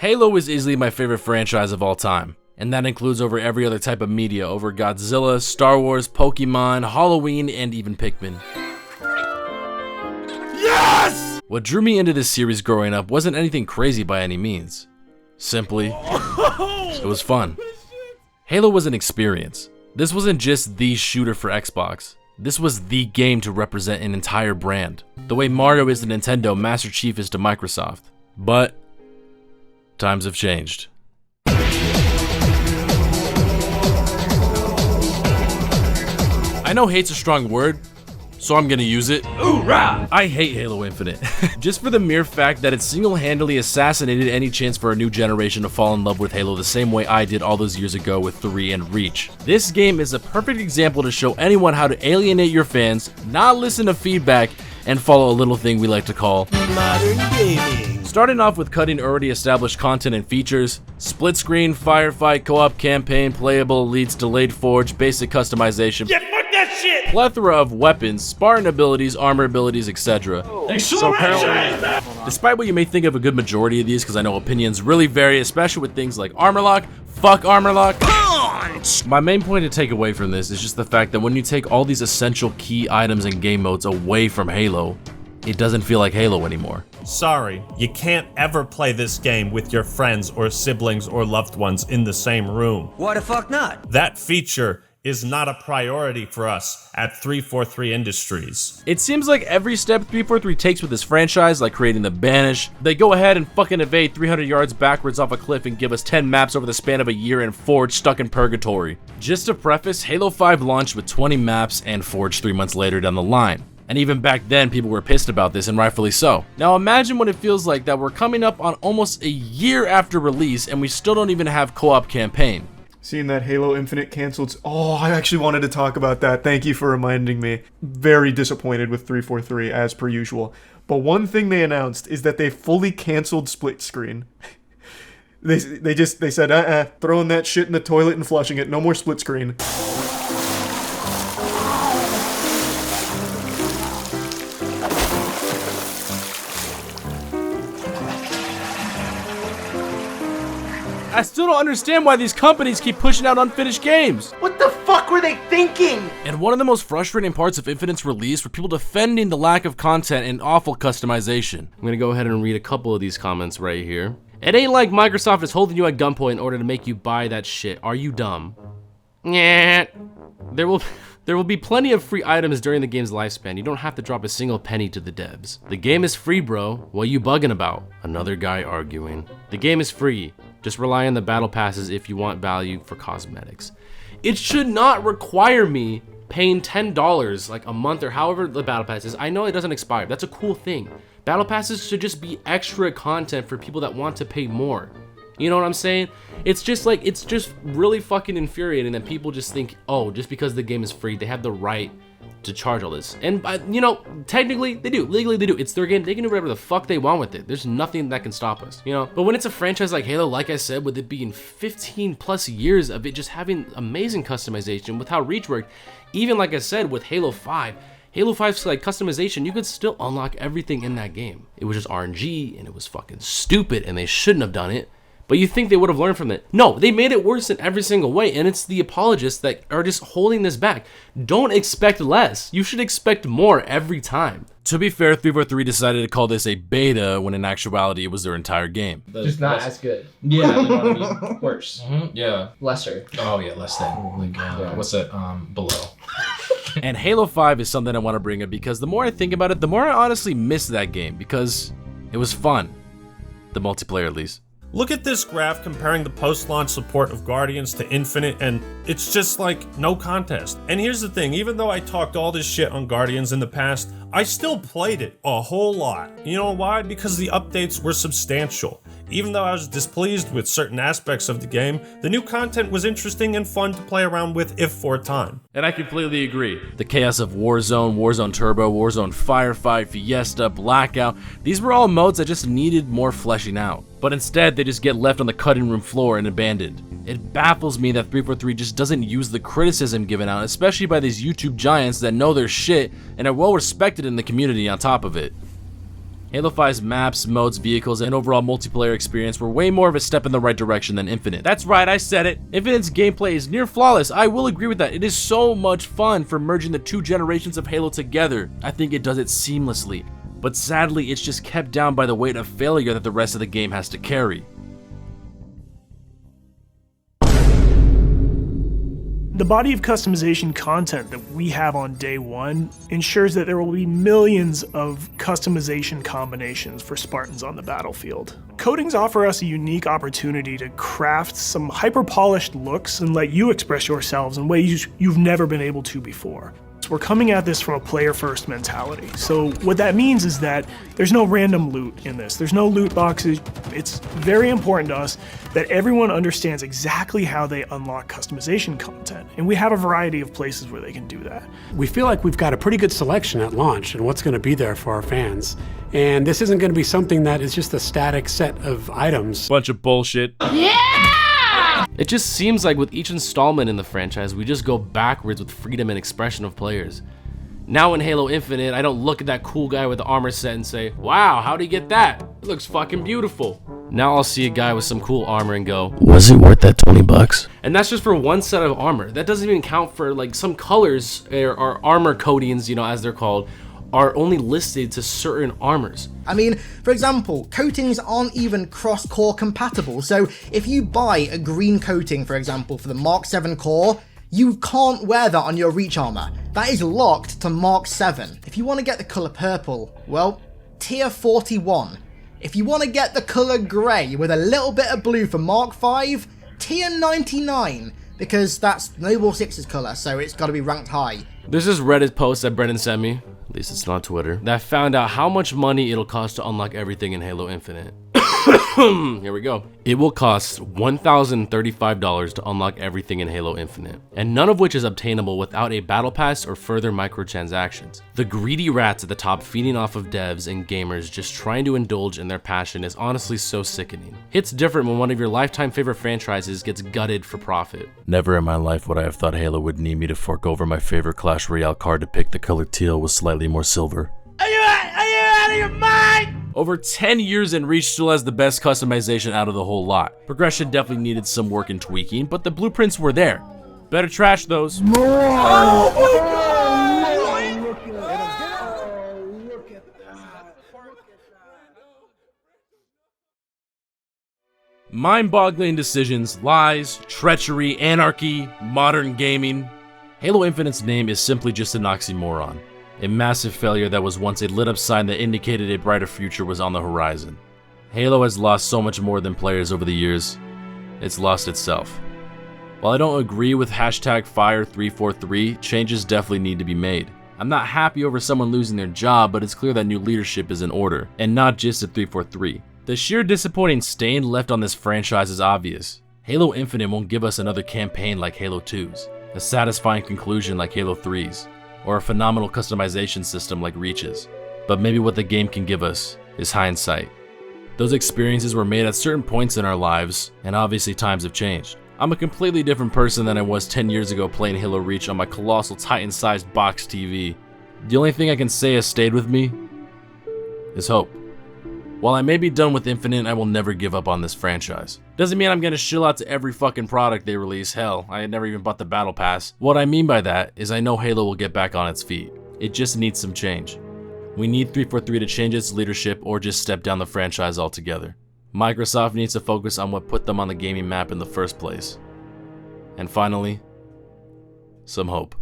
Halo is easily my favorite franchise of all time, and that includes over every other type of media, over Godzilla, Star Wars, Pokemon, Halloween, and even Pikmin. Yes! What drew me into this series growing up wasn't anything crazy by any means. Simply, it was fun. Halo was an experience. This wasn't just the shooter for Xbox. This was the game to represent an entire brand. The way Mario is to Nintendo, Master Chief is to Microsoft. But times have changed. I know hate's a strong word, so I'm gonna use it. Hoorah! I hate Halo Infinite. Just for the mere fact that it single-handedly assassinated any chance for a new generation to fall in love with Halo the same way I did all those years ago with 3 and Reach. This game is a perfect example to show anyone how to alienate your fans, not listen to feedback, and follow a little thing we like to call modern gaming. Starting off with cutting already established content and features, split screen, firefight, co-op campaign, playable elites, delayed forge, basic customization. Yeah, fuck that shit! Plethora of weapons, Spartan abilities, armor abilities, etc. Despite what you may think of a good majority of these, because I know opinions really vary, especially with things like armor lock, fuck armor lock. My main point to take away from this is just the fact that when you take all these essential key items and game modes away from Halo, it doesn't feel like Halo anymore. Sorry, you can't ever play this game with your friends or siblings or loved ones in the same room. Why the fuck not? That feature is not a priority for us at 343 Industries. It seems like every step 343 takes with this franchise, like creating the Banish, they go ahead and fucking evade 300 yards backwards off a cliff and give us 10 maps over the span of a year and Forge stuck in purgatory. Just to preface, Halo 5 launched with 20 maps and Forge 3 months later down the line. And even back then, people were pissed about this, and rightfully so. Now imagine what it feels like that we're coming up on almost a year after release and we still don't even have co-op campaign. Seeing that Halo Infinite canceled. Oh, I actually wanted to talk about that. Thank you for reminding me. Very disappointed with 343 as per usual. But one thing they announced is that they fully canceled split screen. They said, throwing that shit in the toilet and flushing it. No more split screen. I still don't understand why these companies keep pushing out unfinished games. What the fuck were they thinking? And one of the most frustrating parts of Infinite's release were people defending the lack of content and awful customization. I'm gonna go ahead and read a couple of these comments right here. It ain't like Microsoft is holding you at gunpoint in order to make you buy that shit. Are you dumb? Yeah. There will be plenty of free items during the game's lifespan. You don't have to drop a single penny to the devs. The game is free, bro. What you bugging about? Another guy arguing. The game is free. Just rely on the battle passes if you want value for cosmetics. It should not require me paying $10 like a month or however the battle pass is. I know it doesn't expire. That's a cool thing. Battle passes should just be extra content for people that want to pay more. You know what I'm saying? It's just really fucking infuriating that people just think, oh, just because the game is free, they have the right to charge all this. And you know, technically they do, legally they do. It's their game, they can do whatever the fuck they want with it. There's nothing that can stop us, you know? But when it's a franchise like Halo, like I said, with it being 15 plus years of it just having amazing customization with how Reach worked, even like I said with Halo 5, Halo 5's like customization, you could still unlock everything in that game. It was just RNG and it was fucking stupid and they shouldn't have done it. But you think they would have learned from it. No, they made it worse in every single way, and it's the apologists that are just holding this back. Don't expect less. You should expect more every time. To be fair, 343 decided to call this a beta when in actuality it was their entire game. Just not as good. Yeah, you know what I mean? Worse. Mm-hmm. Yeah. Lesser. Oh yeah, less than. Like, what's that? Below. And Halo 5 is something I want to bring up because the more I think about it, the more I honestly miss that game because it was fun. The multiplayer at least. Look at this graph comparing the post-launch support of Guardians to Infinite, and it's just like no contest. And here's the thing, even though I talked all this shit on Guardians in the past, I still played it a whole lot. You know why? Because the updates were substantial. Even though I was displeased with certain aspects of the game, the new content was interesting and fun to play around with if for a time. And I completely agree. The chaos of Warzone, Warzone Turbo, Warzone Firefight, Fiesta, Blackout, these were all modes that just needed more fleshing out. But instead, they just get left on the cutting room floor and abandoned. It baffles me that 343 just doesn't use the criticism given out, especially by these YouTube giants that know their shit and are well respected in the community on top of it. Halo 5's maps, modes, vehicles, and overall multiplayer experience were way more of a step in the right direction than Infinite. That's right, I said it. Infinite's gameplay is near flawless. I will agree with that. It is so much fun for merging the two generations of Halo together. I think it does it seamlessly. But sadly, it's just kept down by the weight of failure that the rest of the game has to carry. The body of customization content that we have on day one ensures that there will be millions of customization combinations for Spartans on the battlefield. Coatings offer us a unique opportunity to craft some hyper-polished looks and let you express yourselves in ways you've never been able to before. We're coming at this from a player-first mentality. So what that means is that there's no random loot in this. There's no loot boxes. It's very important to us that everyone understands exactly how they unlock customization content. And we have a variety of places where they can do that. We feel like we've got a pretty good selection at launch and what's going to be there for our fans. And this isn't going to be something that is just a static set of items. Bunch of bullshit. It just seems like with each installment in the franchise, we just go backwards with freedom and expression of players. Now in Halo Infinite, I don't look at that cool guy with the armor set and say, wow, how'd he get that? It looks fucking beautiful. Now I'll see a guy with some cool armor and go, was it worth that $20? And that's just for one set of armor. That doesn't even count for like some colors or armor coatings, you know, as they're called, are only listed to certain armors. I mean, for example, coatings aren't even cross-core compatible, so if you buy a green coating, for example, for the Mark 7 core, you can't wear that on your Reach armor. That is locked to Mark 7. If you want to get the color purple, well, tier 41. If you want to get the color grey with a little bit of blue for Mark 5, tier 99, because that's Noble 6's color, so it's got to be ranked high. This is Reddit post that Brendan sent me, at least it's not Twitter, that found out how much money it'll cost to unlock everything in Halo Infinite. Here we go. It will cost $1,035 to unlock everything in Halo Infinite, and none of which is obtainable without a battle pass or further microtransactions. The greedy rats at the top feeding off of devs and gamers just trying to indulge in their passion is honestly so sickening. It's different when one of your lifetime favorite franchises gets gutted for profit. Never in my life would I have thought Halo would need me to fork over my favorite Clash Royale card to pick the color teal with slightly more silver. Are you out of your mind? Over 10 years and Reach still has the best customization out of the whole lot. Progression definitely needed some work and tweaking, but the blueprints were there. Better trash those. Mind-boggling decisions, lies, treachery, anarchy, modern gaming. Halo Infinite's name is simply just an oxymoron. A massive failure that was once a lit-up sign that indicated a brighter future was on the horizon. Halo has lost so much more than players over the years. It's lost itself. While I don't agree with #Fire343, changes definitely need to be made. I'm not happy over someone losing their job, but it's clear that new leadership is in order, and not just at 343. The sheer disappointing stain left on this franchise is obvious. Halo Infinite won't give us another campaign like Halo 2's, a satisfying conclusion like Halo 3's, or a phenomenal customization system like Reach's. But maybe what the game can give us is hindsight. Those experiences were made at certain points in our lives, and obviously times have changed. I'm a completely different person than I was 10 years ago playing Halo Reach on my colossal Titan-sized box TV. The only thing I can say has stayed with me is hope. While I may be done with Infinite, I will never give up on this franchise. Doesn't mean I'm gonna shill out to every fucking product they release. Hell, I had never even bought the Battle Pass. What I mean by that is I know Halo will get back on its feet. It just needs some change. We need 343 to change its leadership or just step down the franchise altogether. Microsoft needs to focus on what put them on the gaming map in the first place. And finally, some hope.